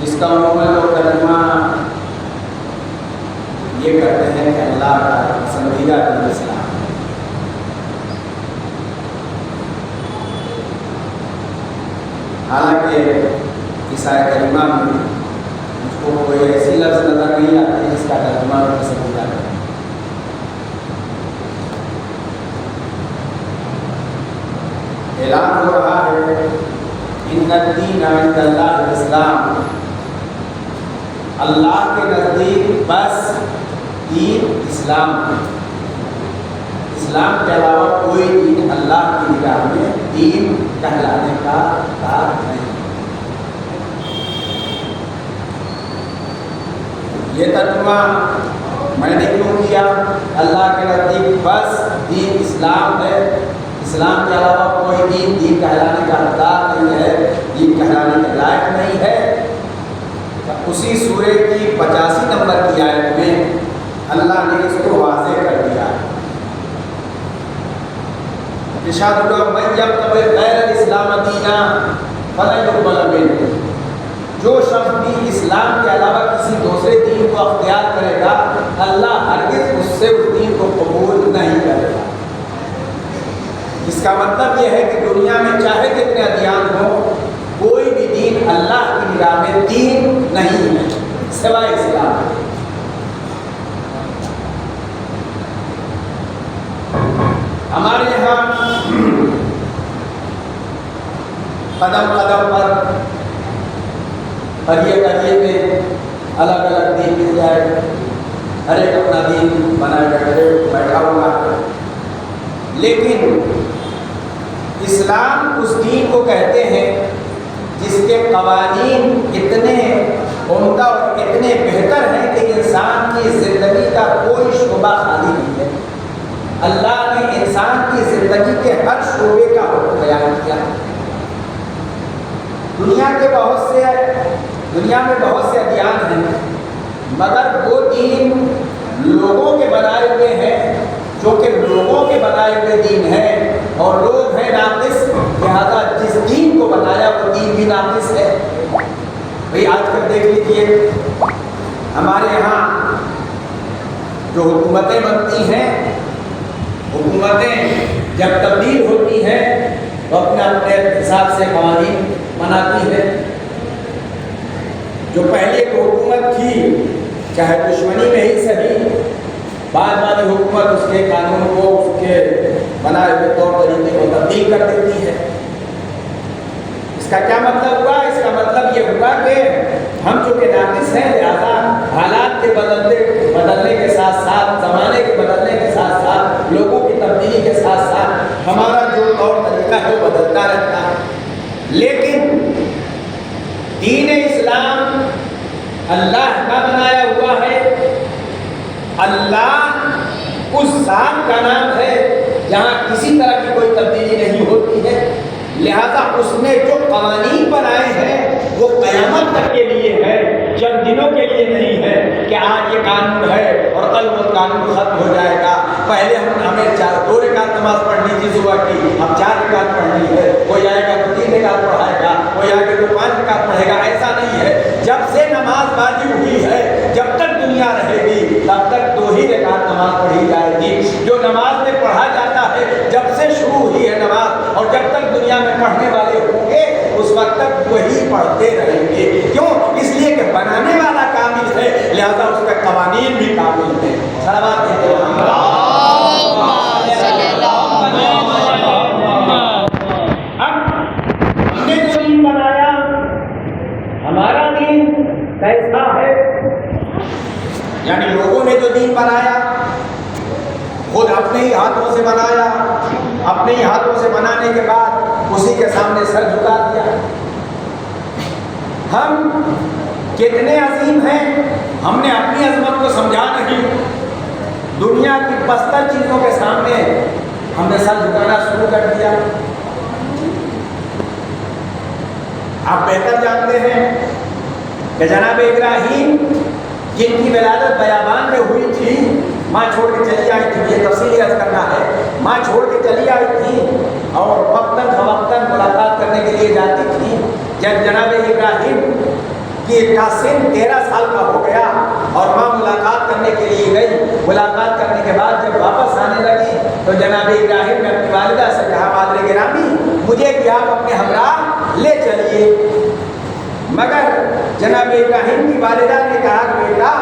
جس کا عموماً لوگ ترجمہ یہ کرتے ہیں کہ اللہ کا پسندیدہ دین اسلام ہے۔ حالانکہ اس آیت کریمہ میں مجھ کو کوئی ایسی لفظ نظر نہیں آتی جس کا ترجمہ پسندیدہ ہے۔ اعلان ہو رہا ہے ان الدین عند اللہ الاسلام، اللہ کے نزدیک بس دین اسلام ہے، اسلام کے علاوہ کوئی دین اللہ کی نگاہ میں دین کہلانے کا حقدار نہیں۔ یہ ترجمہ میں نے کیوں کیا؟ اللہ کے نزدیک بس دین اسلام ہے، اسلام کے علاوہ کوئی دین کہلانے کا حقدار نہیں ہے، دین کہلانے کے لائق نہیں ہے۔ اسی سورہ کی 85 نمبر کی آیت میں اللہ نے اس کو واضح کر دیا ہے۔ ارشاد ہوا من یبتغی غیر الاسلام دینا فلن یقبل منہ، جو شخص بھی اسلام کے علاوہ کسی دوسرے دین کو اختیار کرے گا اللہ ہرگز اس سے اس دین کو قبول نہیں کرے گا۔ اس کا مطلب یہ ہے کہ دنیا میں چاہے کتنے ادیان ہوں، کوئی بھی دین اللہ کی نگاہ میں دین نہیں ہے سوائے اسلام۔ ہمارے یہاں قدم قدم پر قریے قریے میں الگ الگ دین مل جائے، ہر ایک اپنا دین بنائے بیٹھا ہوا ہے، لیکن اسلام اس دین کو کہتے ہیں جس کے قوانین اتنے عمدہ اور اتنے بہتر ہیں کہ انسان کی زندگی کا کوئی شعبہ خالی نہیں ہے۔ اللہ نے انسان کی زندگی کے ہر شعبے کا حکم بیان کیا۔ دنیا میں بہت سے ادیان ہیں، مگر وہ دین لوگوں کے بنائے ہوئے ہیں جو کہ لوگوں کے بنائے ہوئے دین ہے، اور لوگ ہیں ناقص، لہذا جس دین کو بنایا وہ دین بھی ناقص ہے۔ بھئی آج کل دیکھ لیجیے ہمارے یہاں جو حکومتیں بنتی ہیں، حکومتیں جب تبدیل ہوتی ہیں تو اپنے اپنے حساب سے قوانین بناتی ہے۔ جو پہلے کی حکومت تھی چاہے دشمنی میں ہی صحیح، بعد والی حکومت اس کے قانون کو اس کے بنائے ہوئے طور طریقے کو تبدیل کر دیتی ہے۔ اس کا کیا مطلب ہوا؟ اس کا مطلب یہ ہوا کہ ہم جو کہ ناقص ہیں، لہذا حالات کے بدلنے کے ساتھ ساتھ، زمانے کے بدلنے کے ساتھ ساتھ، لوگوں کی تبدیلی کے ساتھ ساتھ ہمارا جو طور طریقہ ہے وہ بدلتا رہتا ہے۔ لیکن دین اسلام اللہ کا بنایا ہوا ہے، اللہ اس ذات کا نام ہے جہاں کسی طرح کی کوئی تبدیلی نہیں ہوتی ہے، لہذا اس نے جو قوانین بنائے ہیں وہ قیامت تک کے لیے ہے، چند دنوں کے لیے نہیں ہے کہ آج یہ قانون ہے اور کل وہ قانون ختم ہو جائے گا۔ پہلے ہمیں 2 رکعت نماز پڑھنی تھی صبح کی، اب 4 رکعت پڑھنی ہے، کوئی آئے گا تو 3 رکعت پڑھائے گا، کوئی آئے گا تو 5 رکعت پڑھے گا، ایسا نہیں ہے۔ جب سے نماز واجب ہوئی ہے، جب تک دنیا رہے گی تب تک 2 ہی رکعت نماز پڑھی جائے گی۔ جو نماز میں پڑھا جاتا ہے جب سے شروع ہوئی ہے نماز، اور جب تک دنیا میں پڑھنے والے ہوں گے اس وقت تک وہی پڑھتے رہیں گے۔ کیوں؟ اس لیے کہ بنانے والا کامل ہے، لہذا اس کے قوانین بھی کامل ہیں۔ صلوات کہتے ہیں ہم نے جو دین بنایا، ہمارا دین کیسا ہے؟ یعنی لوگوں نے جو دین بنایا خود اپنے ہی ہاتھوں سے بنایا، اپنے ہی ہاتھوں سے بنانے کے بعد اسی کے سامنے سر جھکا دیا۔ ہم کتنے عظیم ہیں، ہم نے اپنی عظمت کو سمجھا نہیں، دنیا کی پستر چیزوں کے سامنے ہم نے سر جھکانا شروع کر دیا۔ آپ بہتر جانتے ہیں کہ جناب ابراہیم جن کی ولادت بیابان میں ہوئی تھی، ماں چھوڑ کے چلی آئی تھی، یہ تفصیلی عرض کرنا ہے، ماں چھوڑ کے چلی آئی تھی اور وقتاً فوقتاً ملاقات کرنے کے لیے جاتی تھی۔ جب جناب ابراہیم کہ کا سن 13 سال کا ہو گیا اور ماں ملاقات کرنے کے لیے گئی. ملاقات کرنے کے بعد جب واپس آنے لگی تو جناب ابراہیم نے اپنی والدہ سے کہا مادر گرامی مجھے کہ آپ اپنے ہمراہ لے چلیے. مگر جناب ابراہیم کی والدہ نے کہا کہ بیٹا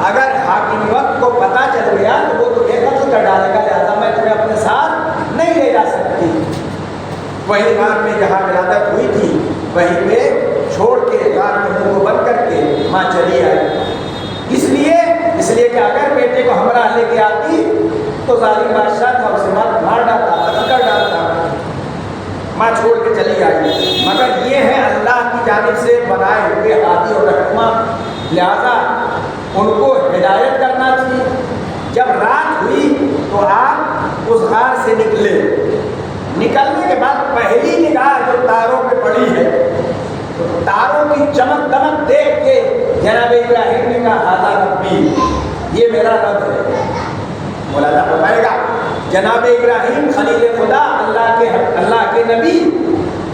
اگر حاکم وقت کو پتہ چل گیا تو وہ تمہیں قتل کر ڈالے گا، لہٰذا میں تمہیں اپنے ساتھ نہیں لے جا سکتی. وہی غار میں جہاں ولادت ہوئی تھی وہیں پہ چھوڑ کے غار میں منہ کو بند کر کے ماں چلی آئی. اس لیے کہ اگر بیٹے کو ہمراہ لے کے آتی تو ظالم بادشاہ تھا اسے مار ڈالتا، قتل کر ڈالتا. ماں چھوڑ کے چلی آئی. مگر یہ ہے اللہ کی جانب سے بنائے ہوئے ہادی اور رہنما، لہذا ان کو ہدایت کرنا تھی. جب رات ہوئی تو آپ اس غار سے نکلے. نکلنے کے بعد پہلی نگاہ جو تاروں پہ پڑی ہے تو تاروں کی چمک دمک دیکھ کے جناب ابراہیم نے کہا ہذا ربی، یہ میرا رب ہے. مولانا فرمائے گا جناب ابراہیم خلیل خدا اللہ کے نبی،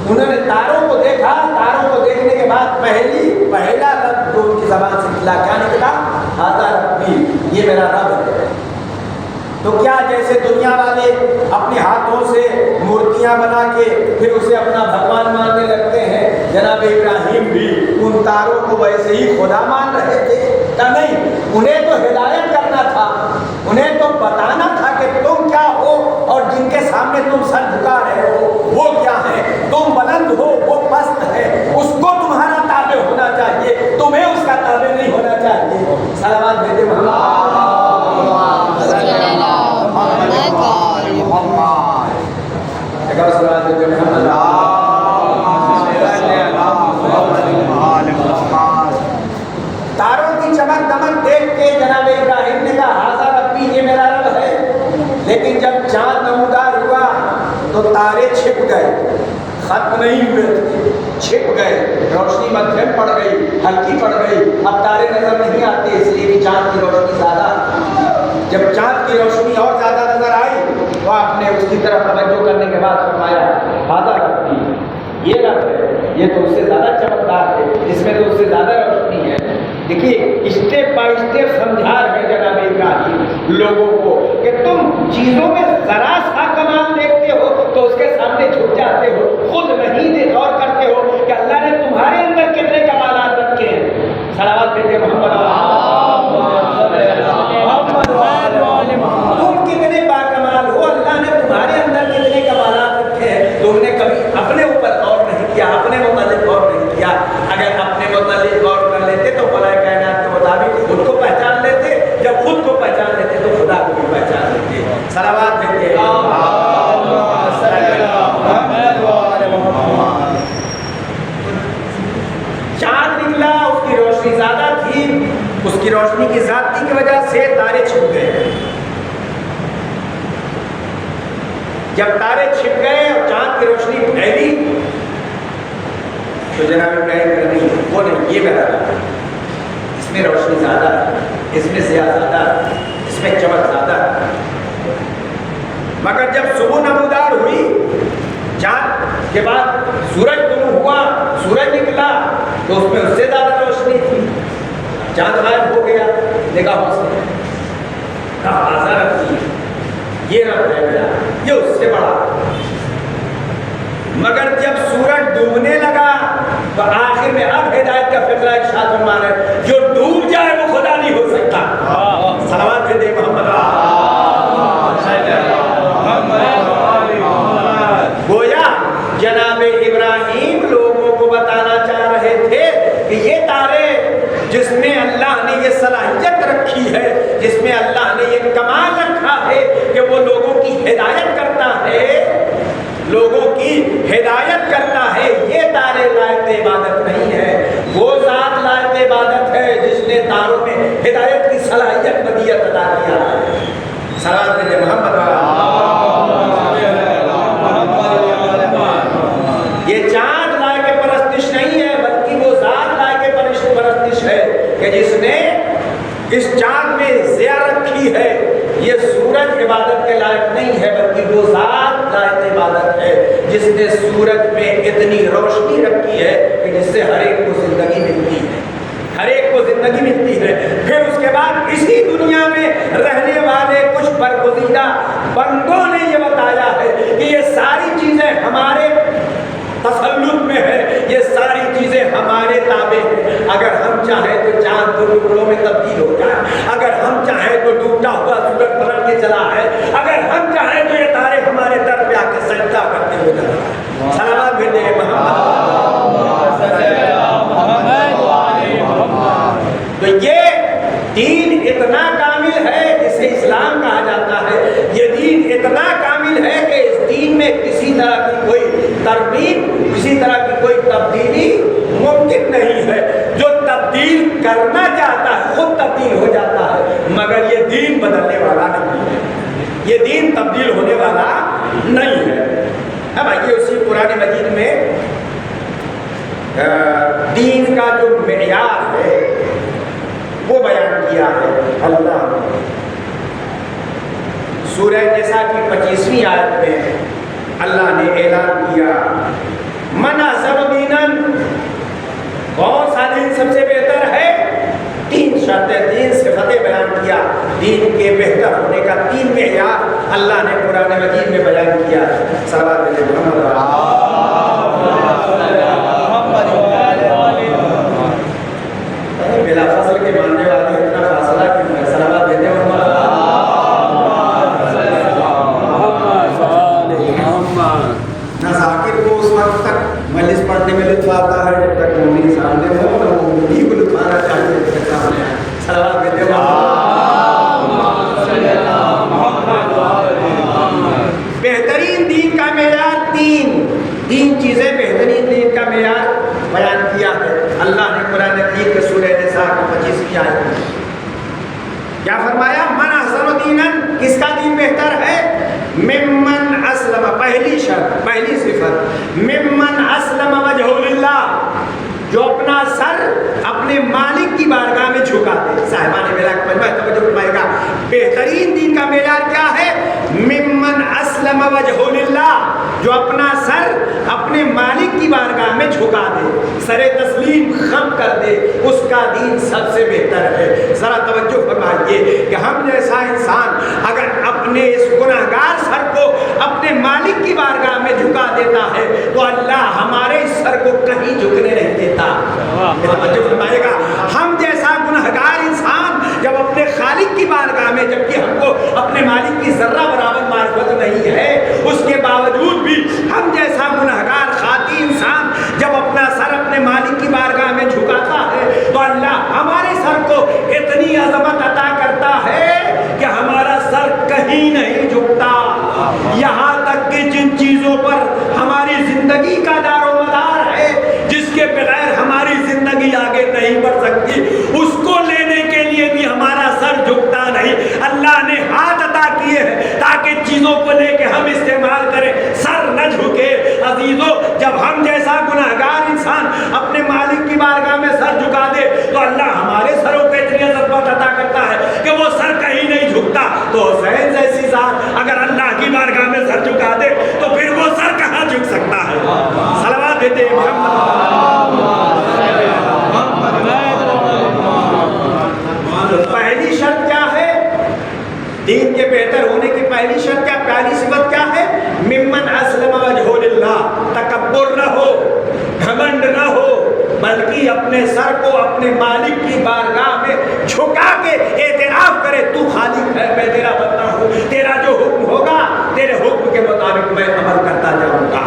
انہوں نے تاروں کو دیکھا. تاروں کو دیکھنے کے بعد پہلا لفظ جو ان کی زبان سے نکلا کیا نکلا؟ ہذا ربی، یہ میرا رب ہے. تو کیا جیسے دنیا والے اپنے ہاتھوں سے مورتیاں بنا کے پھر اسے اپنا بھگوان ماننے لگتے ہیں، جناب ابراہیم بھی ان تاروں کو ویسے ہی خدا مان رہے تھے؟ کہ نہیں، انہیں تو ہدایت کرنا تھا، انہیں تو بتانا تھا کہ تم کیا ہو اور جن کے سامنے تم سر جھکا رہے ہو وہ کیا ہے. تم بلند ہو وہ پست ہے، اس کو تمہارا تابع ہونا چاہیے، تمہیں اس کا تابع نہیں ہونا چاہیے. صلوات بھیجے محمد. تاروں کی چمک دمک دیکھ کے جناب ابراہیم نے کہا ہذا ربی، یہ میرا رب ہے. لیکن جب چاند نمودار ہوا تو تارے چھپ گئے، ختم نہیں ہوئے تھے، چھپ گئے. روشنی مدھم پڑ گئی، ہلکی پڑ گئی، اب تارے نظر نہیں آتے اس لیے کہ چاند کی روشنی زیادہ. جب چاند کی روشنی اور زیادہ نظر آئی تو آپ نے اس کی طرف توجہ کرنے کے بعد فرمایا ہذا ربی، یہ رب ہے، یہ تو اس سے زیادہ چمکدار ہے، اس میں تو اس سے زیادہ روشنی ہے. دیکھیے اسٹیپ بائی اسٹیپ سمجھا رہے جناب ابراہیم لوگوں کو کہ تم چیزوں میں ذرا سا کمال دیکھتے ہو تو اس کے سامنے جھک جاتے ہو، خود نہیں غور کرتے ہو کہ اللہ نے تمہارے اندر کتنے کمالات رکھے ہیں. صلوات بھیجے محمد. تم کتنے باکمال ہو، اللہ نے تمہارے اندر کتنے کمالات رکھے ہیں. تم نے کبھی اپنے اوپر غور نہیں کیا، اپنے متعلق غور نہیں کیا. اگر اپنے متعلق غور کر لیتے تو خدا کائنات کے مطابق خود کو پہچان لیتے، جب خود کو پہچان لیتے تو خدا کو بھی پہچان لیتے. صلوات بھیجے. چاند نکلا، اس کی روشنی زیادہ تھی، اس کی روشنی کی زیادتی کی وجہ سے تارے چھپ گئے. جب تارے چھپ گئے اور چاند کی روشنی پھیلی تو جناب ابراہیم کہا نہیں، وہ نہیں، یہ میرا رب ہے، اس میں روشنی زیادہ ہے، اس میں ضیاء زیادہ ہے، اس میں چمک زیادہ ہے. مگر جب صبح نمودار ہوئی، چاند کے بعد سورج طلوع ہوا، سورج نکلا تو اس میں اس سے زیادہ روشنی تھی. چاند غائب ہو گیا، نگاہوں سے کہا ہذا ربی، یہ رب ہے میرا، یہ اس سے بڑا. مگر جب سورج ڈوبنے لگا تو آخر میں اب ہدایت کا فیصلہ ارشاد فرما ہے جو ڈوب جائے وہ خدا نہیں ہو سکتا. صلوات بھیجے محمد. گویا جناب ابراہیم لوگوں کو بتانا چاہ رہے تھے کہ یہ تارے جس میں اللہ نے یہ صلاحیت رکھی ہے، جس میں اللہ نے یہ کمال رکھا ہے کہ وہ لوگوں کی ہدایت کرتا ہے، لوگوں کی ہدایت کرتا ہے، یہ تارے لائق عبادت نہیں ہے. وہ ذات لائق عبادت ہے جس نے تاروں میں ہدایت کی صلاحیت مدیت ادا کیا ہے. صلوات بھیجے محمد. یہ چاند لائق پرستش نہیں ہے بلکہ وہ ذات لائق پرستش ہے کہ جس نے اس چاند میں ضیاء رکھی ہے. یہ سورج عبادت کے لائق نہیں ہے بلکہ وہ ذات لائق عبادت ہے جس نے سورج میں اتنی روشنی رکھی ہے کہ جس سے ہر ایک کو زندگی ملتی ہے. کے تابع ہے. اگر ہم چاہیں تو چاند دو ٹکڑوں میں تبدیل ہو جائے, اگر ہم چاہیں تو ڈوبتا ہوا سورج پلٹ کے چلا ہے, اگر ہم چاہیں تو یہ تارے ہمارے در پہ آ کے سجدہ کرتے ہوئے چلا ہے. سلامات بھیجے تو یہ دین اتنا کامل ہے جسے اسلام کہا جاتا ہے. یہ دین اتنا کامل ہے کہ اس دین میں کسی طرح کی کوئی ترمیم, کسی طرح کی کوئی تبدیلی ممکن نہیں ہے. جو تبدیل کرنا چاہتا ہے خود تبدیل ہو جاتا ہے, مگر یہ دین بدلنے والا نہیں ہے, یہ دین تبدیل ہونے والا نہیں ہے. اب آئیے اسی قرآن مجید میں دین کا جو معیار ہے وہ بیان کیا ہے اللہ نے. سورہ نساء کی 25ویں آیت میں اللہ نے اعلان کیا من احسن دینا, کون سا دین سب سے بہتر ہے؟ 3 شرطیں, 3 صفتیں بیان کیا. دین کے بہتر ہونے کا 3 معیار اللہ نے قرآن مجید میں بیان کیا. صلوات علی محمد. بلا فصل کے ماننے والے اتنا فاصلہ کیوں ہے؟ صلوات دیتے ہیں نہ ذاکر کو اس وقت تک مجلس پڑھنے میں لطف آتا ہے جب تک مومن سامنے ہو, اور وہ مومن کو لطف آنا چاہتے ہیں. صلوات دیتے ہیں. بہترین دین کا معیار 3 چیزیں بہترین دین کا معیار بیان کیا ہے اللہ نے قرآن مجید کے سورہ نساء کی 25ویں آیت میں. کیا فرمایا؟ من احسن دینا, کس کا دین بہتر ہے؟ ممن اسلم, پہلی شرط, پہلی صفت, ممن اسلم وجہ للہ, جو اپنا سر اپنے مالک کی بارگاہ میں جھکا دے. صاحبان میرا توجہ فرمائے گا, بہترین دین کا معیار کیا ہے؟ ممن اسلم وجہ للہ, جو اپنا سر اپنے مالک کی بارگاہ میں جھکا دے, سر تسلیم خم کر دے, اس کا دین سب سے بہتر ہے. ذرا توجہ فرمائیے کہ ہم جیسا انسان اگر اپنے اس گناہگار سر کو اپنے مالک کی بارگاہ میں جھکا دیتا ہے تو اللہ ہمارے اس سر کو کہیں جھکنے نہیں دیتا. توجہ فرمائیے گا, ہم جیسا گناہگار انسان جب اپنے خالق کی بارگاہ میں, جبکہ ہم کو اپنے مالک کی ذرہ برابر معرفت نہیں ہے, اس کے باوجود بھی ہم جیسا گناہگار خاطی انسان جب اپنا سر اپنے مالک کی بارگاہ میں جھکاتا ہے تو اللہ ہمارے سر کو اتنی عظمت عطا کرتا ہے کہ ہمارا سر کہیں نہیں جھکتا. یہاں تک کہ جن چیزوں پر ہماری زندگی کا دار و مدار ہے, جس کے بغیر ہماری زندگی آگے نہیں بڑھ سکتی, اس کو لینے کے لیے بھی ہمارا سر جھکتا نہیں. اللہ نے ہاتھ عطا کیے ہیں تاکہ چیزوں کو لے کے ہم استعمال کریں, سر نہ جھکے. عزیزو, جب ہم جیسا گناہگار انسان اپنے مالک کی بارگاہ میں سر جھکا دے تو اللہ ہمارے سروں پہ اتنی عظمت عطا کرتا ہے کہ وہ سر کہیں نہیں جھکتا. تو حسین جیسی ذات اگر اللہ کی بارگاہ میں سر جھکا دے تو پھر وہ سر کہاں جھک سکتا ہے؟ صلوات دیتے ہیں پہلی شرط کیا ہے دین کے بہتر ہونے کی؟ پہلی شرط کیا, پہلی صفت کیا ہے؟ ممن اسلم وجہ للہ. تکبر نہ ہو, گھمنڈ نہ ہو, بلکہ اپنے سر کو اپنے مالک کی بارگاہ میں جھکا کے اعتراف کرے, تو خالق ہے, میں تیرا بندہ ہوں, تیرا جو حکم ہوگا تیرے حکم کے مطابق میں عمل کرتا جاؤں گا.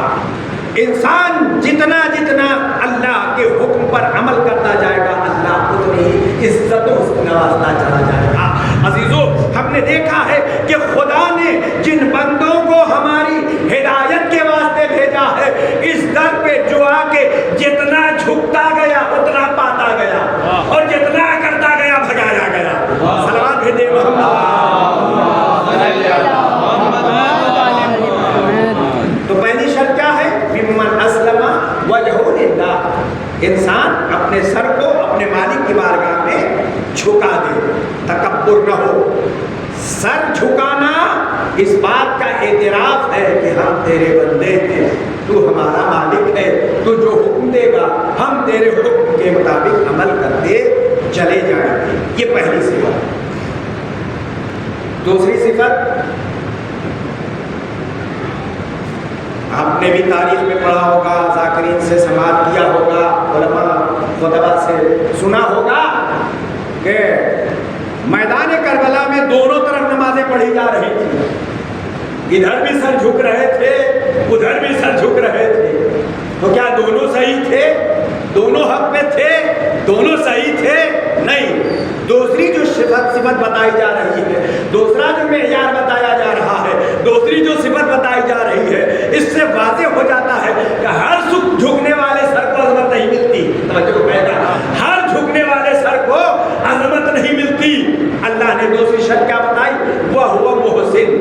انسان جتنا جتنا اللہ کے حکم پر عمل کرتا جائے گا اللہ اتنی عزتوں سے نوازتا چلا جائے گا. عزیزو, ہم نے دیکھا ہے کہ خدا نے جن بندوں کو ہماری ہدایت کے واسطے بھیجا ہے, اس در پہ جو آ کے جتنا جھکتا گیا اتنا پاتا گیا, اور جتنا کرتا گیا بھگایا گیا. صلوات بھیجے تو پہلی شرط کیا ہے؟ ممن اسلم وجہ للہ, انسان اپنے سر کو اپنے مالک کی بارگاہ میں جھکا دے, تکبر نہ ہو. سر جھکانا اس بات کا اعتراف ہے کہ ہم تیرے بندے ہیں, تو ہمارا مالک ہے, تو جو حکم دے گا ہم تیرے حکم کے مطابق عمل کرتے چلے جائیں گے. یہ پہلی صفت. دوسری صفت, آپ نے بھی تاریخ میں پڑھا ہوگا, ذاکرین سے سماعت کیا ہوگا, علماء خطبہ سے سنا ہوگا کہ میدان کربلا میں دونوں طرف نمازیں پڑھی جا رہی تھی، ادھر بھی سر جھک رہے تھے ادھر بھی سر جھک رہے تھے، تو کیا دونوں صحیح تھے؟ دونوں حق پہ تھے؟ دونوں صحیح تھے؟ نہیں۔ دوسری جو صفت بتائی جا رہی ہے، دوسرا جو معیار بتایا جا رہا ہے، دوسری جو صفت بتائی جا رہی ہے، اس سے واضح ہو جاتا ہے کہ ہر جھکنے والے سر کو عظمت نہیں ملتی۔ توجہ کہے گا، ہر جھکنے والے سر کو عظمت نہیں ملتی۔ اللہ نے دوسری شرط کیا بتائی؟ وہ ہوا محسن،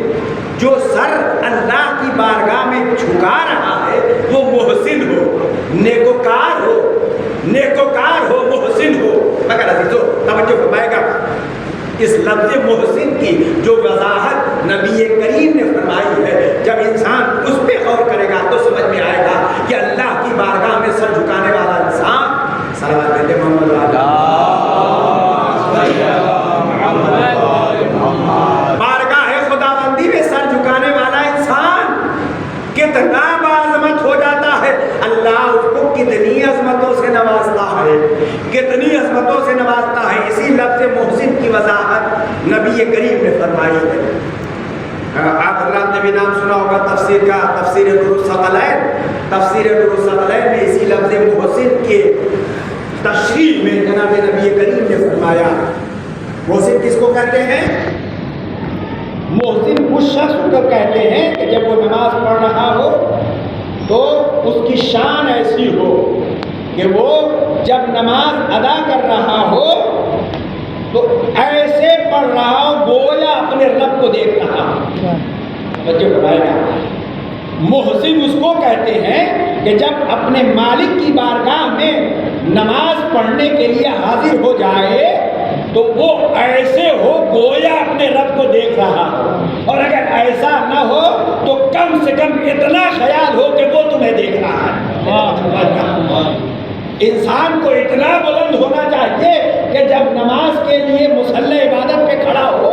جو سر اللہ کی بارگاہ میں جھکا رہا ہے وہ محسن ہو، نیکوکار ہو، نیکوکار ہو، محسن ہو۔ مگر عزیزو توجہ فرمائے گا، اس لفظ محسن کی جو وضاحت نبی کریم نے فرمائی ہے، جب انسان اس پہ غور کرے گا تو سمجھ میں آئے گا کہ اللہ کی بارگاہ میں سر جھکانے والا انسان، صلوات دیتے محمد بارگاہ خدا بندی میں سر جھکانے والا انسان کتنا باعظمت ہو جاتا ہے۔ اللہ اس کو کتنی عظمتوں سے نوازتا ہے، کتنی عظمتوں سے نوازتا ہے۔ اسی لفظ محسن کی وضاحت نبی کریم نے فرمائی ہے۔ آپ حضرات نے بھی نام سنا ہوگا تفسیر کا، تفسیر نور الثقلین، تفسیر نور الثقلین میں اسی لفظ محسن کے تشریح میں جناب نبی کریم نے فرمایا، محسن کس کو کہتے ہیں؟ محسن اس شخص کو کہتے ہیں کہ جب وہ نماز پڑھ رہا ہو تو اس کی شان ایسی ہو کہ وہ جب نماز ادا کر رہا ہو تو ایسے پڑھ رہا ہو گویا اپنے رب کو دیکھ رہا ہو۔ بچے بتائے گا، محسن اس کو کہتے ہیں کہ جب اپنے مالک کی بارگاہ میں نماز پڑھنے کے لیے حاضر ہو جائے تو وہ ایسے ہو گویا اپنے رب کو دیکھ رہا ہو، اور اگر ایسا نہ ہو تو کم سے کم اتنا خیال ہو کہ وہ تمہیں دیکھ رہا ہے۔ انسان کو اتنا بلند ہونا چاہیے کہ جب نماز کے لیے مصلی عبادت پہ کھڑا ہو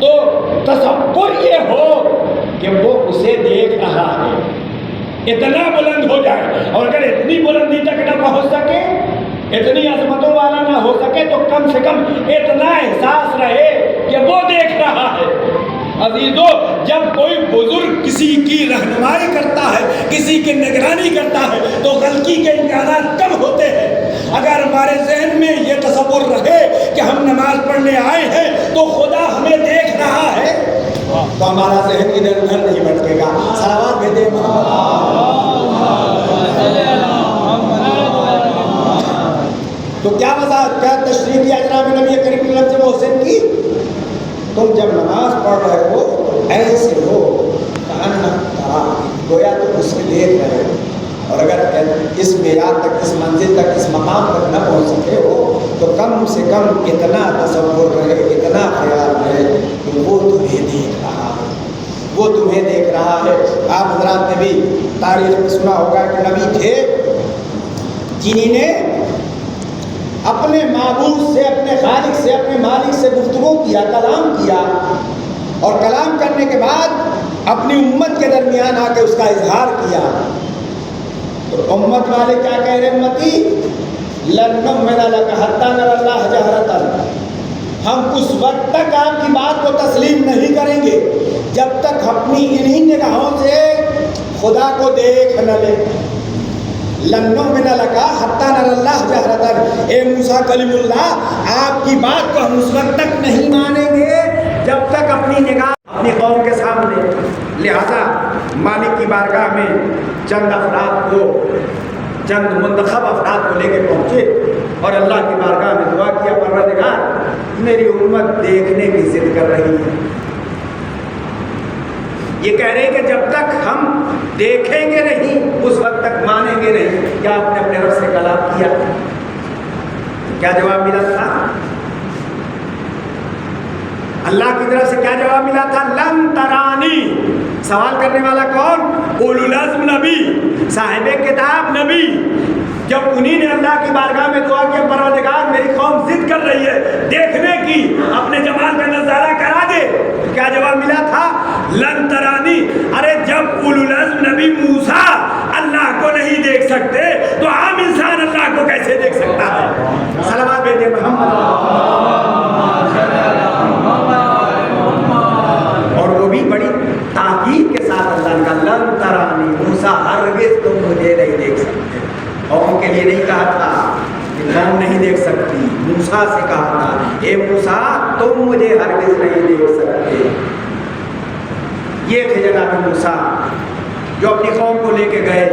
تو تصور یہ ہو کہ وہ اسے دیکھ رہا ہے، اتنا بلند ہو جائے۔ اور اگر اتنی بلندی تک نہ پہنچ سکے، اتنی عظمتوں والا نہ ہو سکے، تو کم سے کم اتنا احساس رہے کہ وہ دیکھ رہا ہے۔ عزیزو، جب کوئی بزرگ کسی کی رہنمائی کرتا ہے، کسی کی نگرانی کرتا ہے تو غلطی کے امکانات کم ہوتے ہیں۔ اگر ہمارے ذہن میں یہ تصور رہے کہ ہم نماز پڑھنے آئے ہیں تو خدا ہمیں دیکھ رہا ہے تو ہمارا ذہن ادھر ادھر نہیں بھٹکے گا۔ صلوات بھیجے تو کیا وضاحت، کیا تشریح کیا جناب نبی کریم کے لفظ محسن کی؟ تم جب نماز پڑھ رہے ہو تو ایسے ہو گویا تم اسے دیکھ رہے ہو، اور اگر اس معیار تک، اس منزل تک، اس مقام تک نہ پہنچ سکے ہو تو کم سے کم اتنا تصور رہے، اتنا خیال رہے کہ وہ تمہیں دیکھ رہا ہے، وہ تمہیں دیکھ رہا ہے۔ آپ حضرات نے بھی تاریخ میں سنا ہوگا کہ نبی تھے جنہوں نے اپنے معبود سے، اپنے خالق سے، اپنے مالک سے گفتگو کیا، کلام کیا، اور کلام کرنے کے بعد اپنی امت کے درمیان آ کے اس کا اظہار کیا۔ تو امت والے کیا کہہ رہے؟ امتی لن نؤمن لک حتی نری اللہ جہرۃ، ہم اس وقت تک آپ کی بات کو تسلیم نہیں کریں گے جب تک اپنی انہی نگاہوں سے خدا کو دیکھ نہ لیں۔ لن نؤمن لک حتی نری اللہ جہرۃ، اے موسیٰ کلیم اللہ، آپ کی بات کو ہم اس وقت تک نہیں مانیں گے جب تک اپنی نگاہ اپنی قوم کے سامنے۔ لہذا مالک کی بارگاہ میں چند افراد کو، چند منتخب افراد کو لے کے پہنچے اور اللہ کی بارگاہ میں دعا کیا، پروردگار میری امت دیکھنے کی ضد کر رہی ہے، یہ کہہ رہے کہ جب تک ہم دیکھیں گے نہیں اس وقت تک مانیں گے نہیں۔ کیا آپ نے اپنے رب سے کلام کیا؟ کیا جواب ملا تھا؟ اللہ کی طرف سے کیا جواب ملا تھا؟ لن ترانی۔ سوال کرنے والا کون؟ اولو العزم نبی، صاحب کتاب نبی۔ جب انہی نے اللہ کی بارگاہ میں دعا کیا، پروردگار میری قوم ضد کر رہی ہے دیکھنے کی، اپنے جمال کا نظارہ کرا دے، کیا جواب ملا تھا؟ لن ترانی۔ ارے جب اولو العزم نبی موسیٰ اللہ کو نہیں دیکھ سکتے تو عام انسان اللہ کو کیسے دیکھ سکتا ہے؟ یہ نہیں کہا تھا کہ قوم نہیں دیکھ سکتی، موسیٰ سے کہا تھا اے موسیٰ تم مجھے ہرگز نہیں دیکھ سکتے۔ یہ تھے جناب موسیٰ جو اپنی قوم کو لے کے گئے،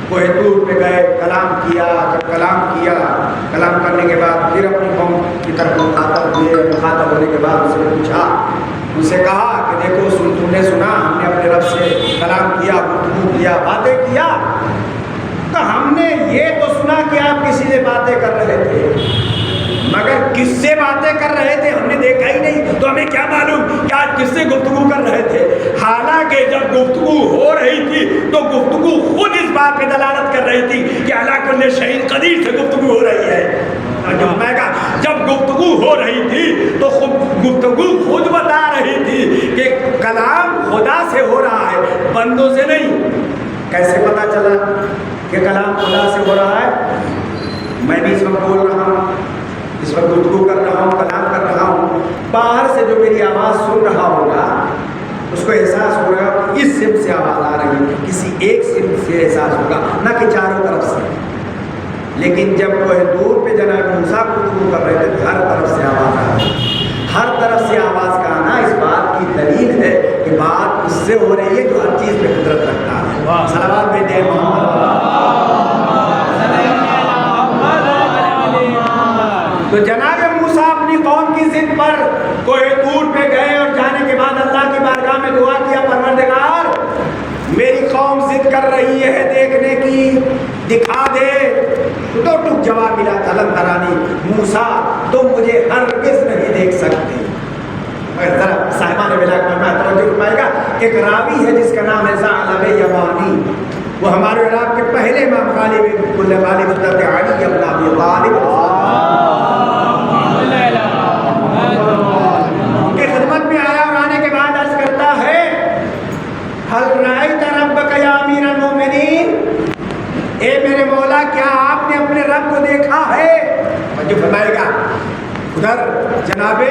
کوہ طور پہ گئے، کلام کیا، جب کلام کرنے کے بعد پھر اپنی قوم کی طرف مخاطب ہونے کے بعد اس نے پوچھا، ان سے کہا کہ دیکھو تم نے سنا ہم نے اپنے رب سے کلام کیا، گفتگو کیا، باتیں کیا، تو ہم نے یہ تو سنا کہ آپ کسی سے باتیں کر رہے تھے، مگر کس سے باتیں کر رہے تھے ہم نے دیکھا ہی نہیں، تو ہمیں کیا معلوم کہ آج کس سے گفتگو کر رہے تھے۔ حالانکہ جب گفتگو ہو رہی تھی تو گفتگو خود اس بات پہ دلالت کر رہی تھی کہ علی کل شیء قدیر سے گفتگو ہو رہی ہے۔ جب گفتگو ہو رہی تھی تو گفتگو خود بتا رہی تھی کہ کلام خدا سے ہو رہا ہے، بندوں سے نہیں۔ کیسے پتا چلا کہ کلام خدا سے ہو رہا ہے؟ میں بھی اس وقت بول رہا ہوں، اس وقت گفتگو کر رہا ہوں، کلام کر رہا ہوں، باہر سے جو میری آواز سن رہا ہوگا اس کو احساس ہو رہا ہے اس سمت سے آواز آ رہی ہے، کسی ایک سمت سے احساس ہوگا، نہ کہ چاروں طرف سے۔ لیکن جب کوہ طور پہ جناب موسیٰ گفتگو کر رہے تھے ہر طرف سے آواز آ رہی ہے۔ ہر طرف سے آواز کا آنا اس بات کی دلیل ہے کہ بات اس سے ہو رہی ہے جو ہر چیز پہ قدرت رکھتا ہے۔ صلوات بھیجیں تو جناب موسیٰ اپنی قوم کی ضد پر کوہ طور پہ گئے اور جانے کے بعد اللہ کی بارگاہ میں دعا کیا، پروردگار میری قوم ضد کر رہی ہے دیکھنے کی، دکھا دے۔ تو ٹک جواب ملا تھا لن ترانی، موسیٰ تم مجھے ہرگز نہیں دیکھ سکتے۔ مگر ذرا صاحبان بلاغت میں توجہ فرمائے گا، ایک راوی ہے جس کا نام ہے ثعلبہ یمانی، وہ ہمارے علاق کے پہلے امام غالب کل غالب حضرت علی ابن ابی طالب کی خدمت میں آیا اور آنے کے بعد عرض کرتا ہے حل رأیت ربک یا امیر المؤمنین، اے میرے مولا کیا آپ نے اپنے رب کو دیکھا ہے؟ جو فرمائے گا ادھر جناب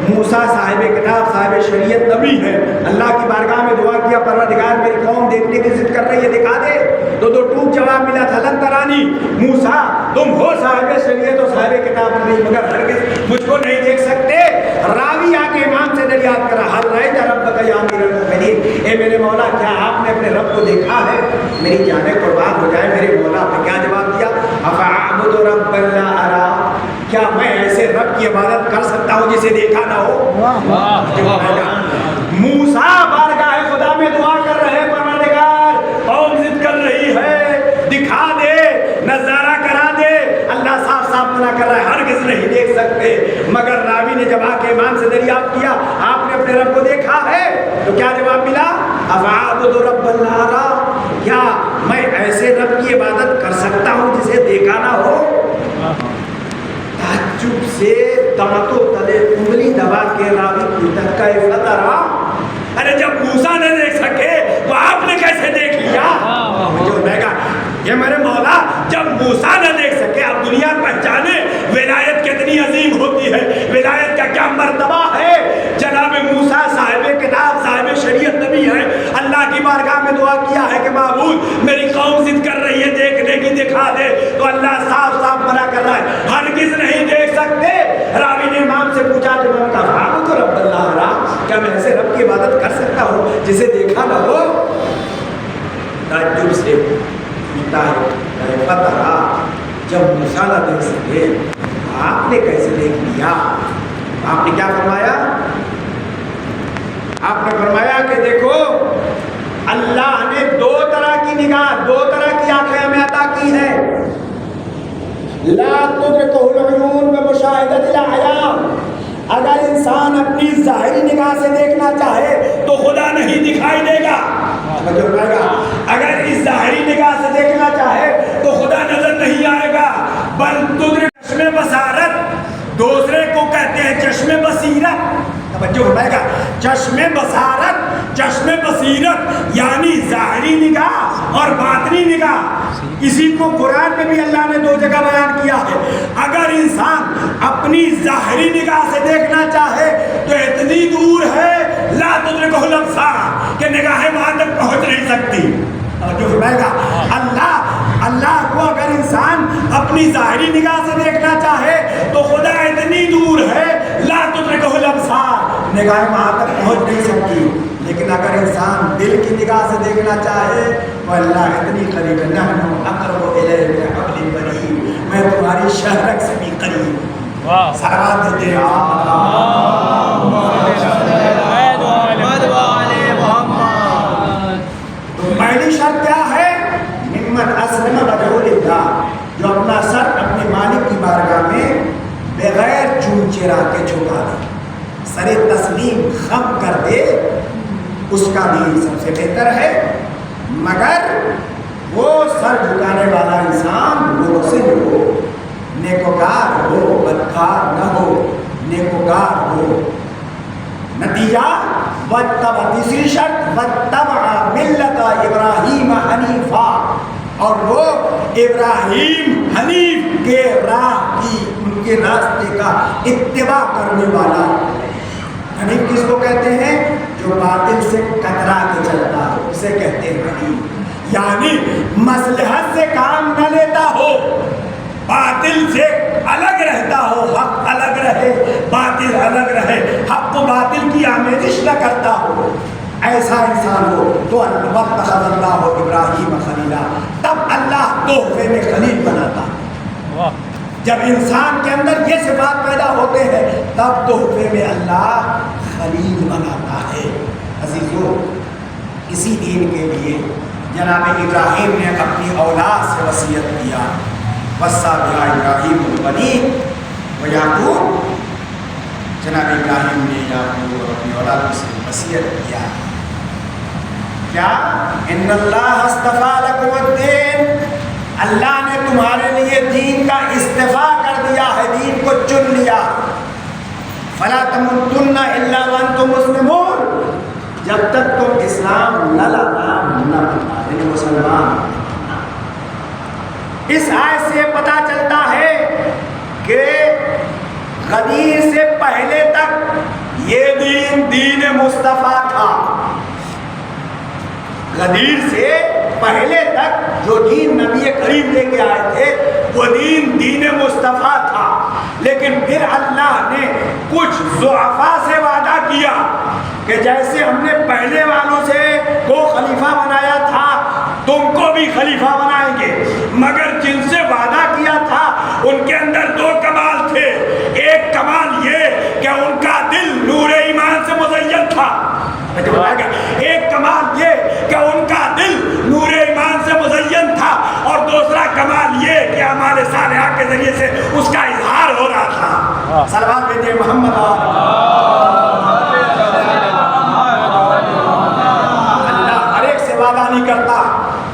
موسیٰ صاحب کتاب صاحب شریعت نبی ہے، اللہ کی بارگاہ میں دعا کیا پروردگار میری قوم دیکھنے کی ضد کر رہی ہے دکھا دے۔ تو ٹوک جواب ملا تھا لن ترانی، موسیٰ تم ہو صاحب شریعت و صاحب کتاب نہیں مگر ہرگز مجھ کو نہیں دیکھ سکتے۔ راوی آ کے امام سے دریافت کرا حل رأیت ربک یا امیر المؤمنین، اے میرے مولا کیا آپ نے اپنے رب کو دیکھا ہے؟ میری جانیں قربان ہو جائے میرے مولا نے کیا جواب دیا، افاعبد ربا لا ارا، کیا میں ایسے رب کی عبادت کر سکتا ہوں جسے دیکھا نہ ہو؟ موسیٰ بارگاہ خدا میں دعا کر رہے ہیں پروردگار قوم ضد کر رہی ہے دکھا دے، نظارہ کرا دے۔ اللہ صاف صاف منع کر رہا ہے ہرگز نہیں دیکھ سکتے۔ مگر راوی نے جب آ کے امام سے دریافت کیا آپ نے اپنے رب کو دیکھا ہے؟ تو کیا جواب ملا، افاعبد ربا لا ارا، کیا میں ایسے رب کی عبادت کر سکتا ہوں جسے دیکھا نہ ہو؟ تعجب سے دانتوں تلے انگلی دبا کے راوی پوچھتا کیف ترا، ارے جب موسیٰ نے دیکھ سکے تو آپ نے کیسے دیکھ لیا؟ جو میں کہا یہ میرے مولا جب موسیٰ نہ دیکھ سکے، آپ دنیا پہچانے ولایت کتنی عظیم ہوتی ہے، ولایت کا کیا مرتبہ ہے۔ جناب موسیٰ صاحب کتاب صاحب شریعت نبی ہے، اللہ کی بارگاہ میں دعا کیا ہے کہ معبود میری قوم ضد کر رہی ہے دیکھنے کی دکھا دے، تو اللہ صاف صاف منع کر رہا ہے ہرگز نہیں دیکھ سکتے۔ راوی نے امام سے پوچھا جب ہم کہا تو رب اللہ را، کیا میں ایسے رب کی عبادت کر سکتا ہوں جسے دیکھا نہ ہو؟ تعجب سے پوچھتا ہے فترا، جب موسیٰ نہ دیکھ سکے آپ نے کیسے دیکھ لیا؟ آپ نے کیا فرمایا؟ آپ نے فرمایا کہ دیکھو اللہ نے دو طرح کی نگاہ، دو طرح کی آنکھیں ہمیں عطا کی ہے، لا تدرکہ العیون بمشاہدۃ الاعیان، اگر انسان اپنی ظاہری نگاہ سے دیکھنا چاہے تو خدا نہیں دکھائی دے گا، اگر اس ظاہری نگاہ سے دیکھنا چاہے تو خدا نظر نہیں آئے گا، بل تدرک چشم بصارت، دوسرے کو کہتے ہیں چشم بصیرت، توجہ فرمائے گا، چشم بصارت چشم بصیرت یعنی ظاہری نگاہ اور باطنی نگاہ، اسی کو قرآن میں بھی اللہ نے دو جگہ بیان کیا ہے۔ اگر انسان اپنی ظاہری نگاہ سے دیکھنا چاہے تو اتنی دور ہے لا تدرکہ الابصار کہ نگاہیں وہاں تک پہنچ نہیں سکتی۔ جو فرمائے گا اللہ کو اگر انسان اپنی ظاہری نگاہ سے دیکھنا چاہے تو خدا اتنی دور ہے، لا تدرکہ الابصار، نگاہیں وہاں تک پہنچ نہیں سکتی. لیکن اگر انسان دل کی نگاہ سے دیکھنا چاہے تو اللہ اتنی قریب ہے. نحن اقرب الیہ من حبل الورید، میں تمہاری شہرک سے بھی قریب ہوں. صلوات دیتے ہیں. پہلی شرط کیا ہے؟ ممن اسلم وجهه للہ، جو اپنا سر اپنے مالک کی بارگاہ میں بغیر چون چرا کے جھکا دے، سر تسلیم خم کر دے، اس کا دین سب سے بہتر ہے. مگر وہ سر جھکانے والا انسان محسن ہو، نیکوکار ہو، بدکار نہ ہو، نیکوکار ہو. نتیجہ واتبع، تیسری شرط واتبع ملت ابراہیم حنیفا، اور وہ ابراہیم حنیف کے راہ کی، ان کے راستے کا اتباع کرنے والا. حنیف کس کو کہتے ہیں؟ جو باطل سے کترا کے چلتا ہو، اسے کہتے ہیں حنیف. یعنی مصلحت سے کام نہ لیتا ہو، باطل سے الگ رہتا ہو، حق الگ رہے، باطل الگ رہے، حق و باطل کی آمیزش نہ کرتا ہو. ایسا انسان ہو تو واتخذ اللہ ابراہیم خلیلا، تب اللہ تحفے میں خلیل بناتا. جب انسان کے اندر یہ صفات پیدا ہوتے ہیں تب تحفے میں اللہ خلیل بناتا ہے. عزیزو، اسی دین کے لیے جناب ابراہیم نے اپنی اولاد سے وصیت کیا، وصّى بها ابراہیم البنین ویعقوب. جناب ابراہیم نے یعقوب اور اپنی اولاد سے وصیت کیا کیا؟ ان اللہ اصطفیٰ لکم الدین، اللہ نے تمہارے لیے دین کا اصطفیٰ کر دیا ہے، دین کو چن لیا. فلا تموتن الا وانتم مسلمون، جب تک تم اسلام نہ لانا نہ بننا، یعنی مسلمان. اس آیت سے پتہ چلتا ہے کہ غدیر سے پہلے تک یہ دین دین مصطفیٰ تھا. غدیر سے پہلے تک جو دین نبی کریم لے کے آئے تھے وہ دین دین مصطفیٰ تھا. لیکن پھر اللہ نے کچھ ضعفاء سے وعدہ کیا کہ جیسے ہم نے پہلے والوں سے کو خلیفہ بنایا تھا تم کو بھی خلیفہ بنائیں گے. مگر جن سے وعدہ کیا تھا ان کے اندر دو کمال تھے. ایک کمال یہ کہ ان کا دل نور ایمان سے مزین تھا. ایک کمال یہ کہ ان کا دل نور ایمان سے مزین تھا، اور دوسرا کمال یہ کہ اعمال صالحہ کے ذریعے سے اس کا اظہار ہو رہا تھا. صلوات بھیجیے محمد. اللہ ہر ایک سے وعدہ نہیں کرتا.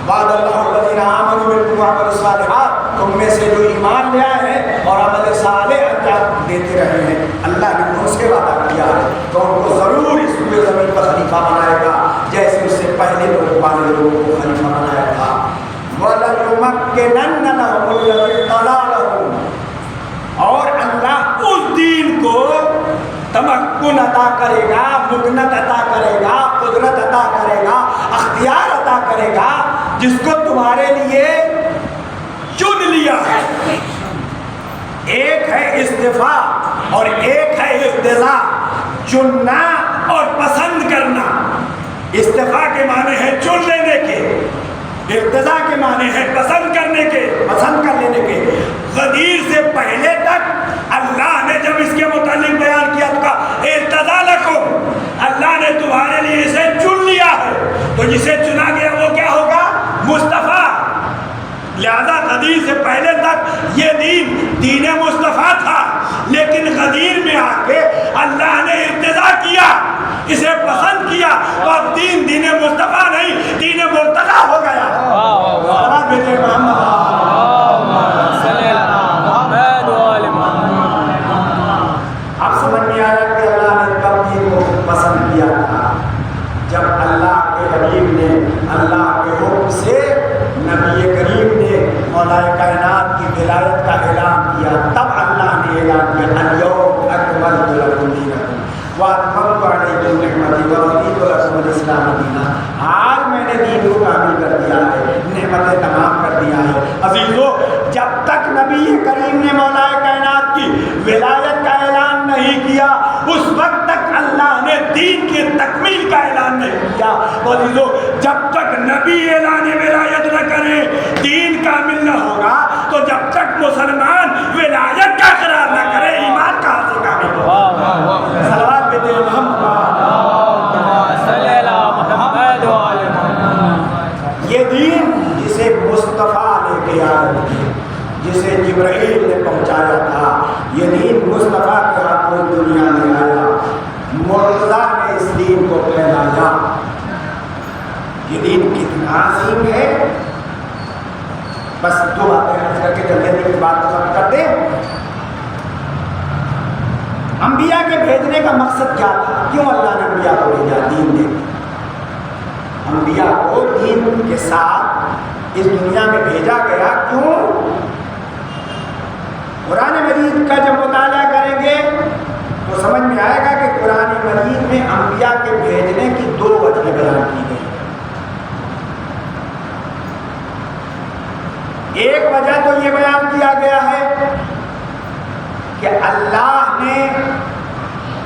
وعد اللہ الذین آمنوا منکم وعملوا الصالحات، تم میں سے جو ایمان لے آئے ہیں اور عمل صالح انجام دیتے رہے ہیں، اللہ نے ان سے وعدہ کیا ہے تو ان کو ضرور اس پورے زمین پر خلیفہ بنائے گا جیسے اس سے پہلے لوگ والے لوگوں کو خلیفہ بنایا تھا. وَلَيُمَكِّنَنَّ لَهُمُ الَّذِي ارْتَضَىٰ لَهُمْ، اور اللہ اس دین کو تمکن عطا کرے گا، مکنت عطا کرے گا، قدرت عطا کرے گا، اختیار عطا کرے گا جس کو تمہارے لیے چن لیا ہے. ایک ہے استفاء اور ایک ہے ارتضاء، چننا اور پسند کرنا. استفاء کے معنی ہے چن لینے کے، ارتضاء کے معنی ہے پسند کرنے کے، پسند کر لینے کے. غدیر سے پہلے تک اللہ نے جب اس کے متعلق بیان کیا تو کہا ارتضیٰ لکم، اللہ نے تمہارے لیے اسے چن لیا ہے. تو جسے چنا گیا وہ کیا ہوگا؟ مصطفیٰ. لہذا غدیر سے پہلے تک یہ دین دین مصطفیٰ تھا، لیکن غدیر میں آ کے اللہ نے ارتضیٰ کیا، اسے پسند کیا، تو اب دین دین مصطفیٰ نہیں دین مرتضیٰ ہو گیا. اب سمجھ میں آیا کہ اللہ نے کب دین کو پسند کیا تھا؟ جب اللہ کے حبیب نے اللہ کے حکم سے نبی کریم نے مولا کائنات کی ولایت کا اعلان کیا، تب اللہ نے اعلان کیا الیوم اکملت لکم دینکم واتممت علیکم نعمتی ورضیت لکم الاسلام دینا. آج میں نے دین کو کامل کر دیا ہے، نعمتیں تمام کر دیا ہے. عزیزو، جب تک نبی تکمیل کا اعلان نہیں کیا۔ عزیزو جب تک نبی اعلان ولایت نہ کرے دین کامل نہ ہوگا، تو جب تک مسلمان ولایت کا اقرار نہ کرے ایمان کہاں سے کامل ہوگا؟ صلوات پہ یہ دین جسے مصطفیٰ لے کے آئے تھے، جسے جبرائیل نے پہنچایا تھا، یہ دین مصطفیٰ کے ہاتھوں دنیا میں آیا، مرتضیٰ نے اس دین کو پھیلایا۔ یہ دین کتنا عظیم ہے، بس دو باتیں عرض کر کے جلدی کی بات ختم کر دیں۔ انبیاء کے بھیجنے کا مقصد کیا تھا؟ کیوں اللہ نے انبیاء کو بھیجا؟ دین دے۔ انبیاء کو دین کے ساتھ اس دنیا میں بھیجا گیا، کیوں؟ قرآن مجید کا جب مطالعہ کریں گے تو سمجھ میں آئے گا کہ قرآن مجید میں انبیاء کے بھیجنے کی دو وجہ بیان کی گئی۔ ایک وجہ تو یہ بیان کیا گیا ہے کہ اللہ نے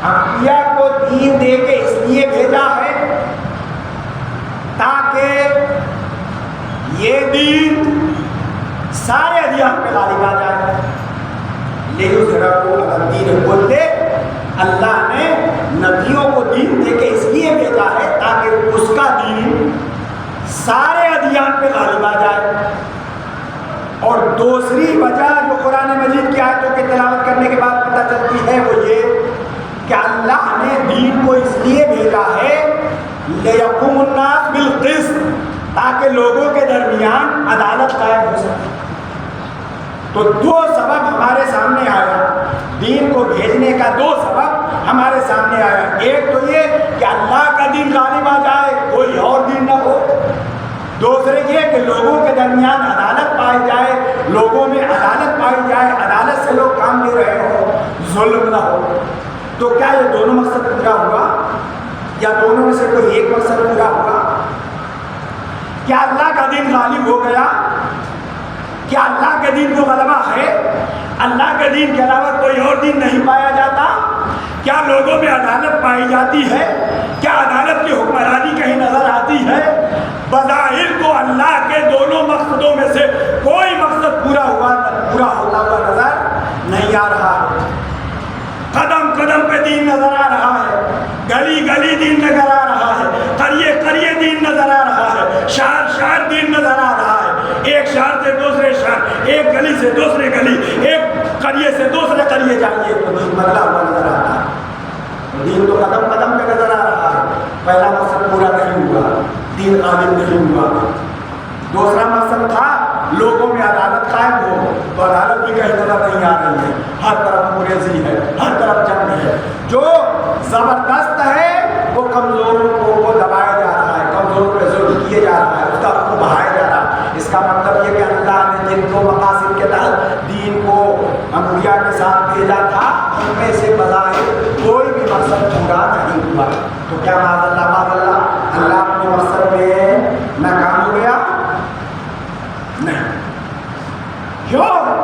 انبیاء کو دین دے کے اس لیے بھیجا ہے تاکہ یہ دین سارے ادیان پہ غالب آ جائے۔ لِيُظْهِرَهُ عَلَى الدِّينِ كُلِّهِ، اللہ نے نبیوں کو دین دے کے اس لیے بھیجا ہے تاکہ اس کا دین سارے ادیان پہ غالب آ جائے۔ اور دوسری وجہ جو قرآن مجید کی آیتوں کی تلاوت کرنے کے بعد پتہ چلتی ہے وہ یہ کہ اللہ نے دین کو اس لیے بھیجا ہے لِيَقُومُ النَّاسُ بِالْقِسْطِ، تاکہ لوگوں کے درمیان عدالت قائم ہو سکے۔ تو دو سبب ہمارے سامنے آیا، دین کو بھیجنے کا دو سبب ہمارے سامنے آیا۔ ایک تو یہ کہ اللہ کا دین غالب آ جائے، کوئی اور دین نہ ہو۔ دوسرے یہ کہ لوگوں کے درمیان عدالت پائی جائے، لوگوں میں عدالت پائی جائے، عدالت سے لوگ کام لے رہے ہوں، ظلم نہ ہو۔ تو کیا یہ دونوں مقصد پورا ہوا یا دونوں میں سے کوئی ایک مقصد پورا ہوا؟ کیا اللہ کا دین غالب ہو گیا؟ کیا اللہ کے دین کو غلبہ ہے؟ اللہ کے دین کے علاوہ کوئی اور دین نہیں پایا جاتا؟ کیا لوگوں میں عدالت پائی جاتی ہے؟ کیا عدالت کی حکمرانی کہیں نظر آتی ہے؟ بظاہر تو اللہ کے دونوں مقصدوں میں سے کوئی مقصد پورا ہوتا ہوا نظر نہیں آ رہا۔ قدم قدم پہ دین نظر آ رہا ہے، گلی گلی دین نظر آ رہا ہے، قریے قریے دین نظر آ رہا ہے، شہر شہر دین نظر آ رہا ہے، ایک شہر سے دوسرے شہر، ایک گلی سے دوسرے گلی، ایک قریے سے دوسرے قریے جائیے تو دین بدلا ہوا نظر آتا ہے۔ دین تو قدم قدم پہ نظر آ رہا ہے۔ پہلا مقصد پورا نہیں ہوا، دین قابل نہیں ہوا۔ دوسرا مقصد تھا لوگوں میں عدالت قائم ہو، تو عدالت بھی کہیں نظر نہیں آ رہی ہے، ہر طرف مریضی ہے، ہر طرف جنگ ہے۔ جو زبردست ہے وہ کمزوروں کو دبایا جا رہا ہے، کمزور پہ ظلم کیے جا رہا ہے، اس کا حکم بڑھایا جا رہا ہے۔ اس کا مطلب یہ کہ اللہ نے جن دو مقاصد کے تحت دین کو انبیاء کے ساتھ بھیجا تھا ان میں سے بظاہر کوئی بھی مقصد پورا نہیں ہوا۔ تو کیا معاذ اللہ اللہ اپنے مقصد میں ناکام ہو گیا؟ نہیں۔ کیوں؟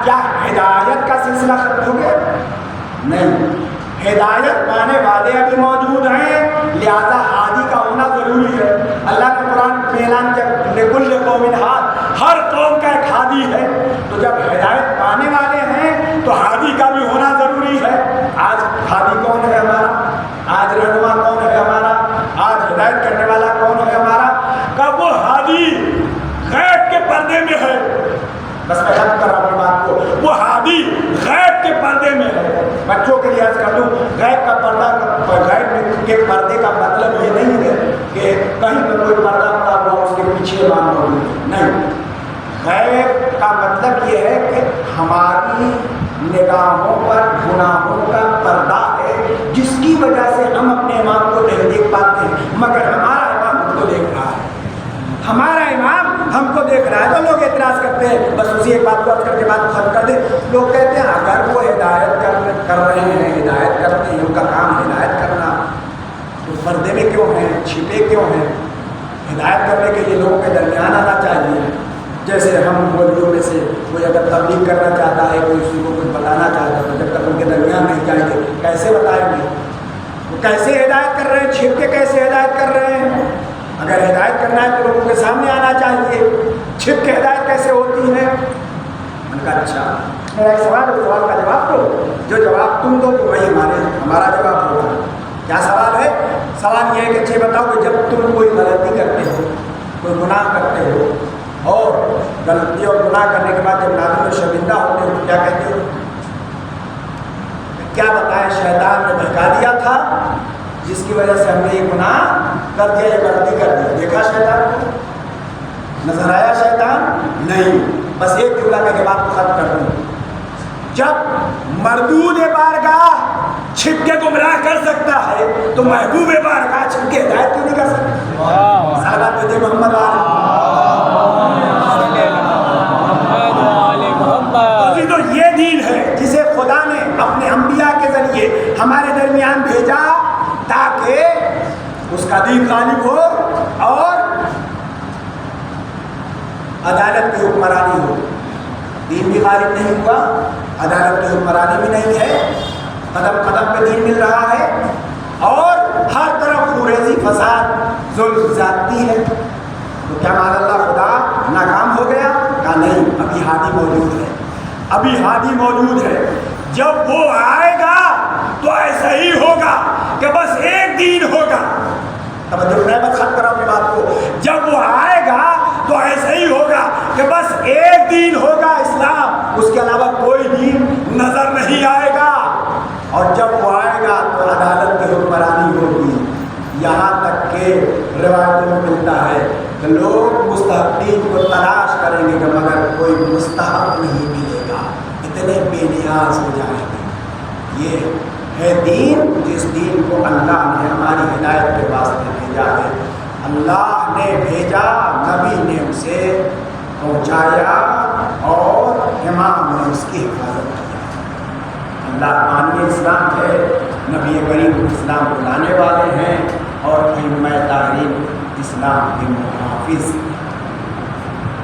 کیا ہدایت کا سلسلہ ختم ہو گیا؟ نہیں، ہدایت پانے والے ابھی موجود ہیں، لہذا ہادی کا ہونا ضروری ہے۔ اللہ نے قرآن میں اعلان کیا لِكُلِّ قَوْمٍ ہاد، ہر قوم کا ایک ہادی ہے۔ تو جب ہدایت پانے والے ہیں تو ہادی کا بھی ہونا ضروری ہے۔ آج ہادی کون ہے ہمارا؟ آج رہنما کون ہے ہمارا؟ آج ہدایت کرنے والا کون ہے ہمارا؟ کب وہ ہادی غیب کے پردے میں ہے، بس میں ختم کر رہا ہوں بات کو، وہ ہادی غیب کے پردے میں ہے۔ بچوں کے لیے عرض کر دوں، غیب کا پردہ، غیب کے پردے کا مطلب یہ نہیں ہے کہ کہیں پر کوئی پردہ پڑا ہوا اس کے پیچھے بات ہوگی، نہیں۔ غیب کا مطلب یہ ہے کہ ہماری نگاہوں پر گناہوں کا پردہ ہے جس کی وجہ سے ہم اپنے امام کو نہیں دیکھ پاتے ہیں، مگر ہمارا امام ہم کو دیکھ رہا ہے، ہمارا امام ہم کو دیکھ رہا ہے۔ تو لوگ اعتراض کرتے ہیں، بس اسی ایک بات کو عرض کر کے بات ختم کر دیں۔ لوگ کہتے ہیں اگر وہ ہدایت کر رہے ہیں، ہدایت کرتے ہیں، ان کا کام ہدایت کرنا، تو پردے میں کیوں ہیں، چھپے کیوں ہیں؟ ہدایت کرنے کے لیے لوگوں کے درمیان آنا چاہیے۔ جیسے ہم ولیوں میں سے کوئی اگر تبلیغ کرنا چاہتا ہے، کوئی کسی کو کچھ بتانا چاہتا ہے، تو جب تک ان کے درمیان نہیں جائیں گے کیسے بتائیں گے؟ تو کیسے ہدایت کر رہے ہیں؟ چھپ کے کیسے ہدایت کر رہے ہیں؟ اگر ہدایت کرنا ہے تو لوگوں کے سامنے آنا چاہیے، چھپ کے ہدایت کیسے ہوتی ہے؟ ان کا اچھا میرا ایک سوال ہے، سوال کا جواب دو، جو جواب تم دو تو وہی ہمارا جواب ہوگا۔ کیا سوال ہے؟ سوال یہ ہے کہ اچھے بتاؤ کہ جب تم کوئی غلطی کرتے ہو، کوئی گناہ کرتے ہو، اور غلطی اور گناہ کرنے کے بعد جب نادم و شرمندہ ہوتے ہو تو کیا کہتے ہو؟ کیا بتائیں، شیطان نے بہکا دیا تھا جس کی وجہ سے ہم نے یہ گناہ کر دیا، یہ غلطی کر دی۔ دیکھا شیطان کو؟ نظر آیا شیطان؟ نہیں۔ بس ایک جملہ کہہ کے بات کو ختم کر دوں، جب مردود بارگاہ چھپ کے گمراہ کر سکتا ہے تو محبوب بارگاہ چھپ کے ہدایت کیوں نہیں کر سکتا؟ صلوات پہ محمد تو یہ دین ہے جسے خدا نے اپنے انبیاء کے ذریعے ہمارے درمیان بھیجا تاکہ اس کا دین غالب ہو اور عدالت کی حکمرانی ہو۔ دین بھی غالب نہیں ہوا، عدالت کی حکمرانی بھی نہیں ہے، قدم قدم پہ دین مل رہا ہے اور ہر طرف خوریزی، فساد، ظلم، زیادتی ہے۔ تو کیا مان اللہ خدا ناکام ہو گیا؟ کہا نہیں، ابھی ہادی موجود ہے، ابھی ہادی موجود ہے۔ جب وہ آئے گا تو ایسا ہی ہوگا کہ بس ایک دین ہوگا۔ توجہ میں مت ختم کرا اپنی بات کو۔ جب وہ آئے گا تو ایسا ہی ہوگا کہ بس ایک دین ہوگا، اسلام، اس کے علاوہ کوئی دین نظر نہیں آئے گا۔ اور جب وہ آئے گا تو عدالت کی حکمرانی ہوگی۔ یہاں تک کہ روایتوں میں ملتا ہے کہ لوگ مستحقین کو تلاش کریں گے کہ مگر کوئی مستحق نہیں ملے گا، اتنے بے نیاز ہو جائیں گے۔ یہ ہے دین، جس دین کو اللہ نے ہماری ہدایت کے واسطے بھیجا ہے۔ اللہ نے بھیجا، نبی نے اسے پہنچایا اور امام نے اس کی حفاظت کیا۔ اللہ بانی اسلام ہے، نبی کریم اسلام کو لانے والے ہیں اور ائمہ طاہرین اسلام کے محافظ۔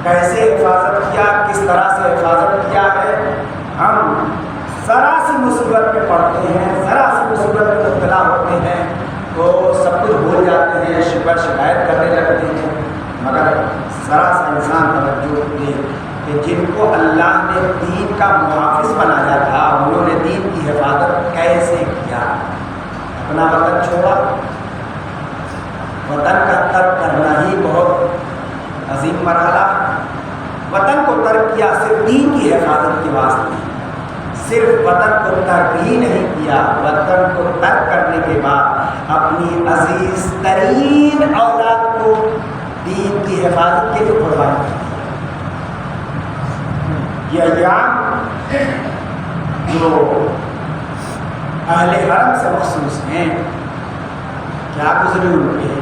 کیسے حفاظت کیا، کس طرح سے حفاظت کیا ہے؟ ہم ذرا سی مصیبت میں پڑتے ہیں، ذرا سی مصیبت میں مبتلا ہوتے ہیں تو سب کچھ بھول جاتے ہیں، شکایت کرنے لگتے ہیں، مگر ذرا سا انسان توجہ دے کہ جن کو اللہ نے دین کا محافظ بنایا تھا انہوں نے دین کی حفاظت کیسے کیا؟ اپنا وطن چھوڑا، وطن کا ترک کرنا ہی بہت عظیم مرحلہ۔ وطن کو ترک کیا صرف دین کی حفاظت کے واسطے، صرف وطن کو ترک ہی نہیں کیا، وطن کو ترک کرنے کے بعد اپنی عزیز ترین اولاد کو دین کی حفاظت کے لیے قربان کر دیا۔ یہ ایام جو اہل حرم سے مخصوص ہیں، کیا گزرے ان کے،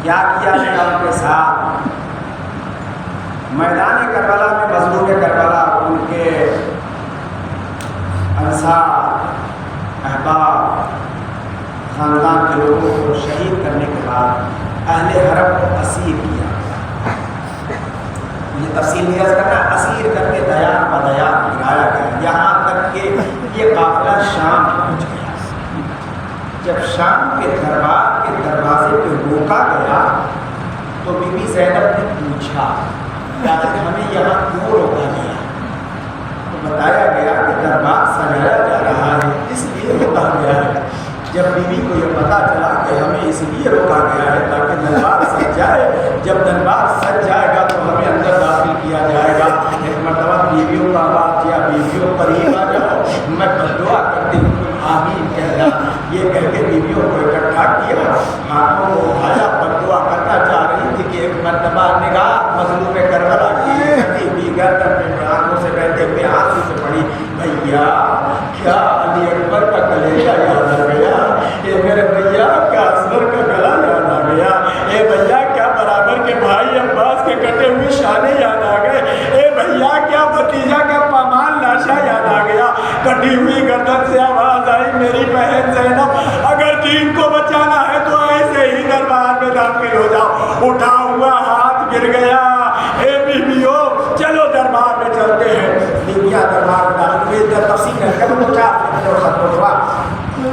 کیا کیا گیا ان کے ساتھ۔ میدان کربلا میں مظلوم کربلا ان کے انصار، احباب، خاندان کے لوگوں کو شہید کرنے کے بعد اہل حرم کو اسیر کیا۔ یہ تفصیل نہیں عرض کرنا، اسیر کر کے دیار بدیار گرایا گیا، یہاں تک کہ یہ قافلہ شام پہنچ گیا۔ جب شام کے دربار کے دروازے پہ روکا گیا تو بی بی زینب نے پوچھا کہ ہمیں یہاں کیوں روکا گیا؟ تو بتایا گیا کہ دربار سجایا جا رہا ہے، اس لیے روکا گیا ہے۔ جب بیوی کو یہ پتا چلا کہ ہمیں اس لیے روکا گیا ہے تاکہ دربار سج جائے، جب دربار سج جائے گا تو ہمیں اندر داخل کیا جائے گا۔ ایک مرتبہ بیویوں کا آواز کیا، بیویوں قریب آ جاؤ، میں بددعا کرتی ہوں تم آمین کہنا۔ یہ کہہ کے بیویوں کو اکٹھا کیا، ہاتھوں کو اٹھایا، بددعا کرنا چاہ رہی تھی کہ ایک مرتبہ نگاہ مظلوم کربلا کی کٹی ہوئی گردن پہ آنکھوں سے بہتے ہوئے آنسو سے پڑی، بھیا کیا علی اکبر کا کلیجہ یاد آ گیا؟ اے میرے بھیا کیا اصغر کا گلا یاد آ گیا؟ اے بھیا کیا برابر کے بھائی عباس کے کٹے ہوئے شانے یاد آ گئے؟ اے بھیا کیا بھتیجا کا پامان لاشا یاد آ گیا؟ کٹی ہوئی گردن سے آواز آئی، میری بہن زینب اگر دین کو بچانا ہے تو ایسے ہی دربار میں داخل ہو جاؤ۔ اٹھا ہوا ہاتھ گر گیا۔ اے بیویوں چلو دربار میں چلتے ہیں۔ بیویاں دربار میں داخل ہوئی، تفصیل کر کے ختم ہوا۔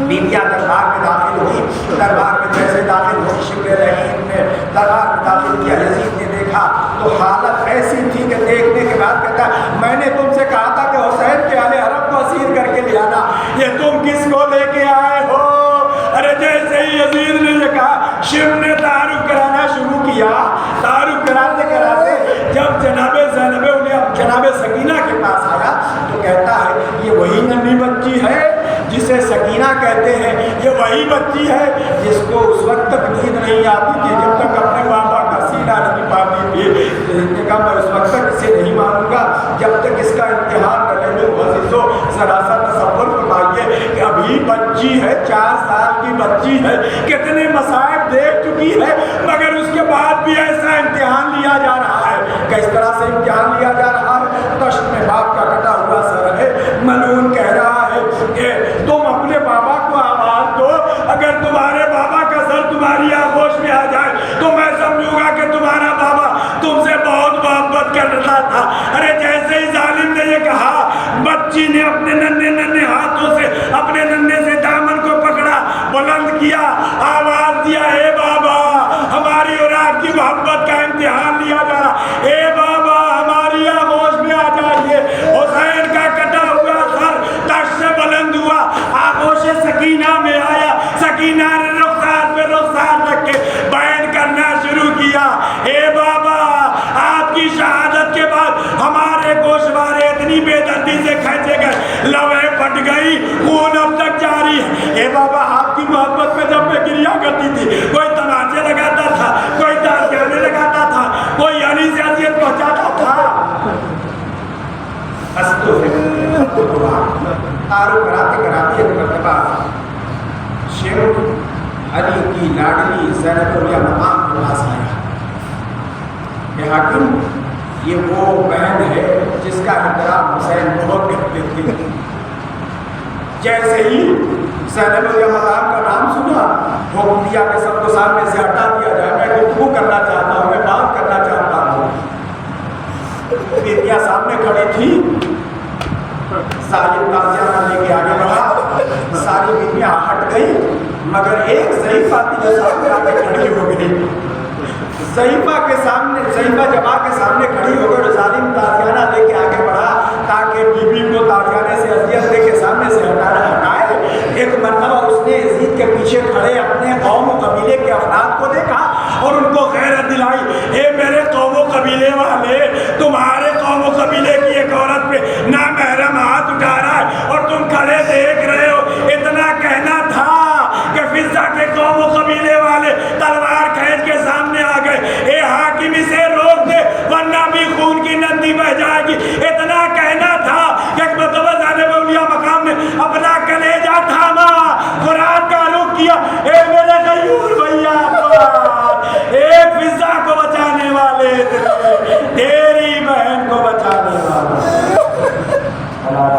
بیویاں دربار میں داخل ہوئی، دربار میں جیسے داخل ہوئی شبل رحیم نے دربار میں داخل کیا، یزید نے دیکھا تو حالت ایسی تھی کہ دیکھنے کے بعد کہتا میں نے تم سے کہا تھا کہ حسین کے اہل حرم کو اسیر کر کے لے آنا، یہ تم کس کو لے کے آئے ہو؟ ارے جیسے ہی یزید نے یہ کہا، شیخ نے تعارف کرانا شروع کیا، تعارف کراتے کراتے جب جناب زینب انہیں جناب سکینہ کے پاس آیا تو کہتا ہے یہ وہی ننھی بچی ہے جسے سکینہ کہتے ہیں، یہ وہی بچی ہے جس کو اس وقت تک نیند نہیں آتی تھی جب تک اپنے بابا کا سینہ نہیں پاتی تھی۔ نے کہا میں اس وقت تک اسے نہیں مانوں گا جب تک اس کا امتحان نہ لے لوں۔ عزیزو ذرا سا تصور فرمائیے کہ ابھی بچی ہے، 4 سال کی بچی ہے، کتنے مصائب دیکھ چکی ہے، مگر اس کے بعد بھی ایسا امتحان لیا جا رہا ہے۔ کس طرح سے امتحان لیا جا رہا ہے؟ دشت میں باپ کا کٹا ہوا سر ہے، ملعون کہہ رہا ہے کہ تم اپنے بابا کو آواز دو، اگر تمہارے بابا کا سر تمہاری آغوش میں آ جائے تو میں سمجھوں گا کہ تمہارا بابا تم سے بہت محبت کر رہا تھا۔ ارے جیسے ہی ظالم نے یہ کہا، بچی نے اپنے ننھے ننھے ہاتھوں سے اپنے ننھے سے دامن کو پکڑا، بلند کیا، آواز دیا، اے بابا ہماری اور آپ کی محبت کا امتحان لیا جا رہا، اے بابا ہماری آغوش میں آ جائیے۔ حسین کا کٹا ہوا سر تشت سے بلند ہوا، آغوش سکینہ میں آیا، سکینہ نے رخسار پہ رخسار رکھ کے بیان کرنا شروع کیا، اے بابا آپ کی شہادت کے بعد ہمارے گوشوارے اتنی بے دردی سے کھینچے گئے، لویں پھٹ گئی، خون اب تک جاری ہے۔ اے بابا آپ کی محبت میں جب میں گریا کرتی تھی، کوئی تماچے لگاتا تھا، کوئی تازیانے لگاتا تھا، کوئی علی سے اذیت پہنچاتا تھا۔ تعارف کراتے کراتے ایک مرتبہ شیخ علی کی لاڈلی زینب الاولیاء مقام کے پاس آیا کہ حاکم یہ وہ بہن ہے جس کا احترام حسین بہت کرتے تھے۔ جیسے ہی زینب الاولیاء مقام کا نام سنا، حکم دیا کہ سب کو سامنے سے ہٹا دیا جائے، میں گفتگو کرنا چاہتا ہوں، میں بات کرنا چاہتا ہوں۔ بیٹیاں سامنے کھڑی تھی، ظالم تازیانہ لے کے آگے بڑھا، ساری بیٹیاں ہٹ گئی مگر ایک ضعیفہ تھی جو سامنے آ کے کھڑی ہو گئی۔ ضعیفہ کے سامنے، ضعیفہ جب آ کے سامنے کھڑی ہو گئی، ظالم تازیانہ لے کے آگے بڑھا تاکہ بی بی کو تازیانے سے اذیت دے کے سامنے سے ہٹائے۔ ایک مرتبہ اس نے یزید کے پیچھے کھڑے اپنے قوم و قبیلے کے افراد کو دیکھا اور ان کو غیرت دلائی، اے میرے قوم و قبیلے والے، تمہارے قوم و قبیلے کی ایک عورت پہ نامحرم ہاتھ اٹھا رہا ہے اور تم کھڑے دیکھ رہے ہو۔ اتنا کہنا تھا کہ فضا کے قوم و قبیلے والے تلوار کھینچ کے سامنے آ گئے، اے حاکم اسے روک دے ورنہ بھی خون کی ندی بہہ جائے گی۔ اتنا کہنا تھا کہ ایک مرتبہ زینب الاولیاء مقام نے اپنا کلیجہ تھاما، قرآن کا رخ کیا، اے میرے غیور بھیا، ایک فضا کو بچانے والے تیری بہن کو بچانے والے۔ اللہ